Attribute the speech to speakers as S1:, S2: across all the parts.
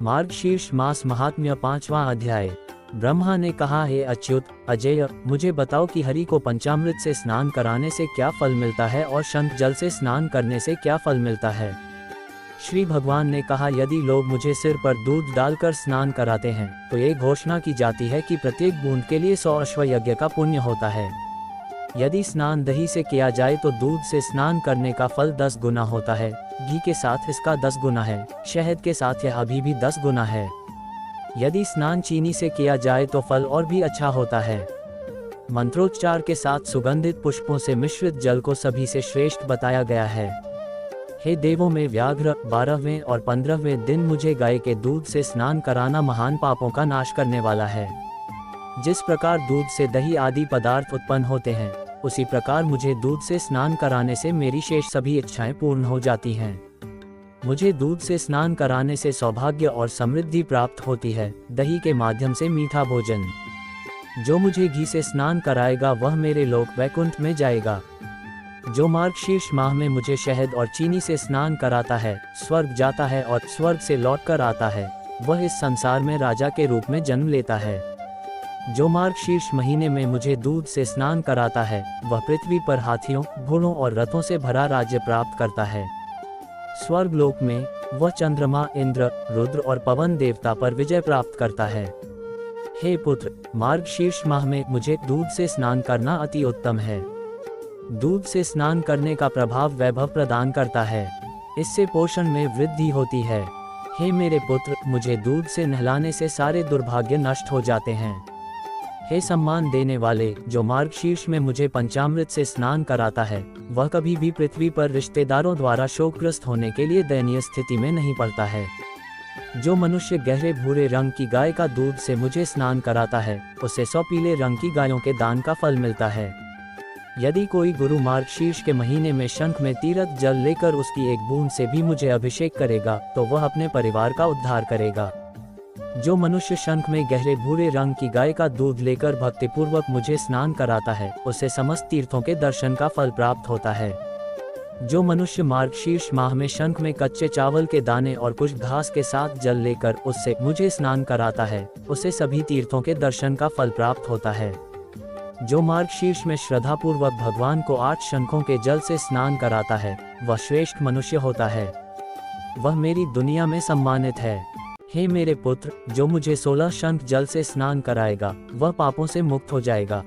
S1: मार्गशीर्ष मास महात्म्य 5वां अध्याय। ब्रह्मा ने कहा, हे अच्युत अजेय, मुझे बताओ कि हरि को पंचामृत से स्नान कराने से क्या फल मिलता है और शंख जल से स्नान करने से क्या फल मिलता है। श्री भगवान ने कहा, यदि लोग मुझे सिर पर दूध डालकर स्नान कराते हैं तो ये घोषणा की जाती है कि प्रत्येक बूंद के लिए 100 अश्वयज्ञ का पुण्य होता है। यदि स्नान दही से किया जाए तो दूध से स्नान करने का फल 10 गुना होता है, घी के साथ इसका 10 गुना है, शहद के साथ यह अभी भी 10 गुना है। यदि स्नान चीनी से किया जाए तो फल और भी अच्छा होता है। मंत्रोच्चार के साथ सुगंधित पुष्पों से मिश्रित जल को सभी से श्रेष्ठ बताया गया है। हे देवों में व्याघ्र, 12वें और 15वें दिन मुझे गाय के दूध से स्नान कराना महान पापों का नाश करने वाला है। जिस प्रकार दूध से दही आदि पदार्थ उत्पन्न होते हैं, उसी प्रकार मुझे दूध से स्नान कराने से मेरी शेष सभी इच्छाएं पूर्ण हो जाती हैं। मुझे दूध से स्नान कराने से सौभाग्य और समृद्धि प्राप्त होती है, दही के माध्यम से मीठा भोजन। जो मुझे घी से स्नान कराएगा वह मेरे लोक वैकुंठ में जाएगा। जो मार्गशीर्ष माह में मुझे शहद और चीनी से स्नान कराता है, स्वर्ग जाता है और स्वर्ग से लौटकर आता है, वह इस संसार में राजा के रूप में जन्म लेता है। जो मार्गशीर्ष महीने में मुझे दूध से स्नान कराता है, वह पृथ्वी पर हाथियों, घोड़ों और रथों से भरा राज्य प्राप्त करता है। स्वर्ग लोक में वह चंद्रमा, इंद्र, रुद्र और पवन देवता पर विजय प्राप्त करता है। हे पुत्र, मार्गशीर्ष माह में मुझे दूध से स्नान करना अति उत्तम है। दूध से स्नान करने का प्रभाव वैभव प्रदान करता है, इससे पोषण में वृद्धि होती है। हे मेरे पुत्र, मुझे दूध से नहलाने से सारे दुर्भाग्य नष्ट हो जाते हैं। हे सम्मान देने वाले, जो मार्गशीर्ष में मुझे पंचामृत से स्नान कराता है, वह कभी भी पृथ्वी पर रिश्तेदारों द्वारा शोकग्रस्त होने के लिए दयनीय स्थिति में नहीं पड़ता है। जो मनुष्य गहरे भूरे रंग की गाय का दूध से मुझे स्नान कराता है, उसे 100 पीले रंग की गायों के दान का फल मिलता है। यदि कोई गुरु मार्गशीर्ष के महीने में शंख में तीर्थ जल लेकर उसकी एक बूंद से भी मुझे अभिषेक करेगा तो वह अपने परिवार का उद्धार करेगा। जो मनुष्य शंख में गहरे भूरे रंग की गाय का दूध लेकर भक्तिपूर्वक मुझे स्नान कराता है, उसे समस्त तीर्थों के दर्शन का फल प्राप्त होता है। जो मनुष्य मार्गशीर्ष माह में शंख में कच्चे चावल के दाने और कुछ घास के साथ जल लेकर उससे मुझे स्नान कराता है, उसे सभी तीर्थों के दर्शन का फल प्राप्त होता है। जो मार्गशीर्ष में श्रद्धापूर्वक भगवान को 8 शंखों के जल से स्नान कराता है, वह श्रेष्ठ मनुष्य होता है। वह मेरी दुनिया में सम्मानित है। हे मेरे पुत्र, जो मुझे 16 शंख जल से स्नान कराएगा, वह पापों से मुक्त हो जाएगा।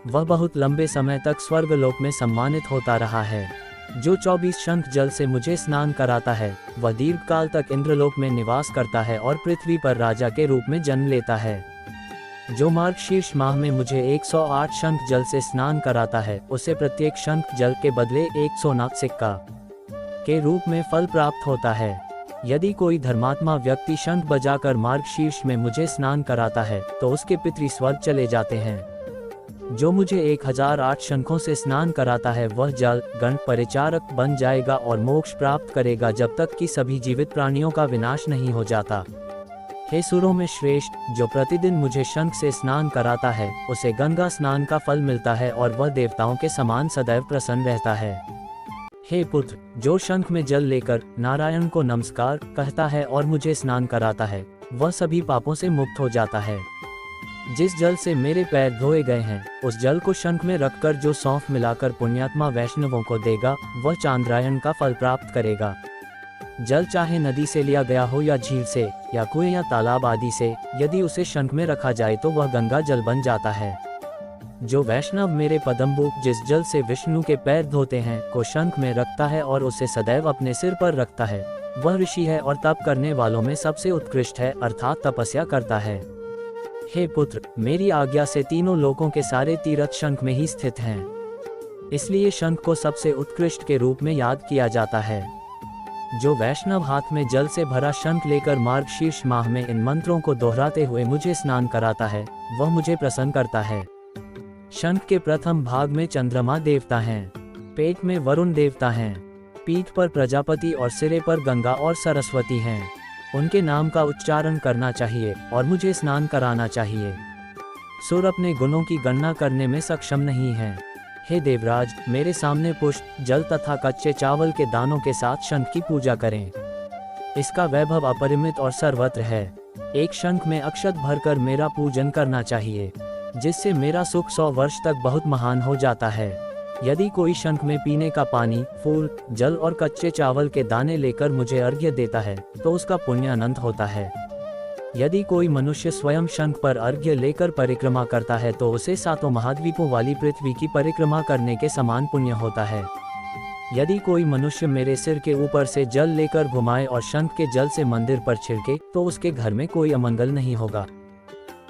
S1: वह बहुत लंबे समय तक स्वर्गलोक में सम्मानित होता रहा है। जो 24 शंख जल से मुझे स्नान कराता है, वह दीर्घकाल तक इंद्रलोक में निवास करता है और पृथ्वी पर राजा के रूप में जन्म लेता है। जो मार्गशीर्ष माह में मुझे 108 शंख जल से स्नान कराता है, उसे प्रत्येक शंख जल के बदले 100 नाक सिक्का के रूप में फल प्राप्त होता है। यदि कोई धर्मात्मा व्यक्ति शंख बजाकर मार्गशीर्ष में मुझे स्नान कराता है तो उसके पितृ स्वर्ग चले जाते हैं। जो मुझे 1008 शंखों से स्नान कराता है, वह जल गण परिचारक बन जाएगा और मोक्ष प्राप्त करेगा जब तक कि सभी जीवित प्राणियों का विनाश नहीं हो जाता। हे सुरों में श्रेष्ठ, जो प्रतिदिन मुझे शंख से स्नान कराता है, उसे गंगा स्नान का फल मिलता है और वह देवताओं के समान सदैव प्रसन्न रहता है। हे पुत्र, जो शंख में जल लेकर नारायण को नमस्कार कहता है और मुझे स्नान कराता है, वह सभी पापों से मुक्त हो जाता है। जिस जल से मेरे पैर धोए गए हैं, उस जल को शंख में रखकर जो सौंफ मिलाकर पुण्यात्मा वैष्णवों को देगा, वह चांद्रायण का फल प्राप्त करेगा। जल चाहे नदी से लिया गया हो या झील से या कुएं या तालाब आदि से, यदि उसे शंख में रखा जाए तो वह गंगा जल बन जाता है। जो वैष्णव मेरे पदम्बु, जिस जल से विष्णु के पैर धोते हैं, को शंख में रखता है और उसे सदैव अपने सिर पर रखता है, वह ऋषि है और तप करने वालों में सबसे उत्कृष्ट है, अर्थात तपस्या करता है। हे पुत्र, मेरी आज्ञा से तीनों लोकों के सारे तीर्थ शंख में ही स्थित हैं, इसलिए शंख को सबसे उत्कृष्ट के रूप में याद किया जाता है। जो वैष्णव हाथ में जल से भरा शंख लेकर मार्गशीर्ष माह में इन मंत्रों को दोहराते हुए मुझे स्नान कराता है, वह मुझे प्रसन्न करता है। शंख के प्रथम भाग में चंद्रमा देवता हैं, पेट में वरुण देवता हैं, पीठ पर प्रजापति और सिरे पर गंगा और सरस्वती हैं। उनके नाम का उच्चारण करना चाहिए और मुझे स्नान कराना चाहिए। सुर अपने गुणों की गणना करने में सक्षम नहीं हैं। हे देवराज, मेरे सामने पुष्प, जल तथा कच्चे चावल के दानों के साथ शंख की पूजा करें। इसका वैभव अपरिमित और सर्वत्र है। एक शंख में अक्षत भरकर मेरा पूजन करना चाहिए, जिससे मेरा सुख 100 वर्ष तक बहुत महान हो जाता है। यदि कोई शंख में पीने का पानी, फूल, जल और कच्चे चावल के दाने लेकर मुझे अर्घ्य देता है तो उसका पुण्य अनंत होता है। यदि कोई मनुष्य स्वयं शंख पर अर्घ्य लेकर परिक्रमा करता है तो उसे 7 महाद्वीपों वाली पृथ्वी की परिक्रमा करने के समान पुण्य होता है। यदि कोई मनुष्य मेरे सिर के ऊपर से जल लेकर घुमाए और शंख के जल से मंदिर पर छिड़के तो उसके घर में कोई अमंगल नहीं होगा।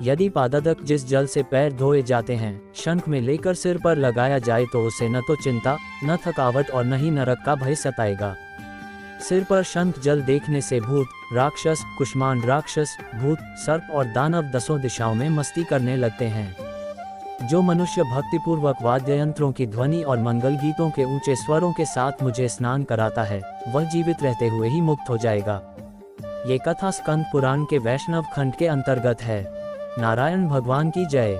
S1: यदि पादतक जिस जल से पैर धोए जाते हैं शंख में लेकर सिर पर लगाया जाए तो उसे न तो चिंता, न थकावट और न ही नरक का भय सताएगा। सिर पर शंख जल देखने से भूत, राक्षस, कुष्मांड राक्षस, भूत, सर्प और दानव 10 दिशाओं में मस्ती करने लगते हैं। जो मनुष्य भक्तिपूर्वक वाद्य यंत्रों की ध्वनि और मंगल गीतों के ऊंचे स्वरों के साथ मुझे स्नान कराता है वह जीवित रहते हुए ही मुक्त हो जाएगा। ये कथा स्कंद पुराण के वैष्णव खंड के अंतर्गत है। नारायण भगवान की जय।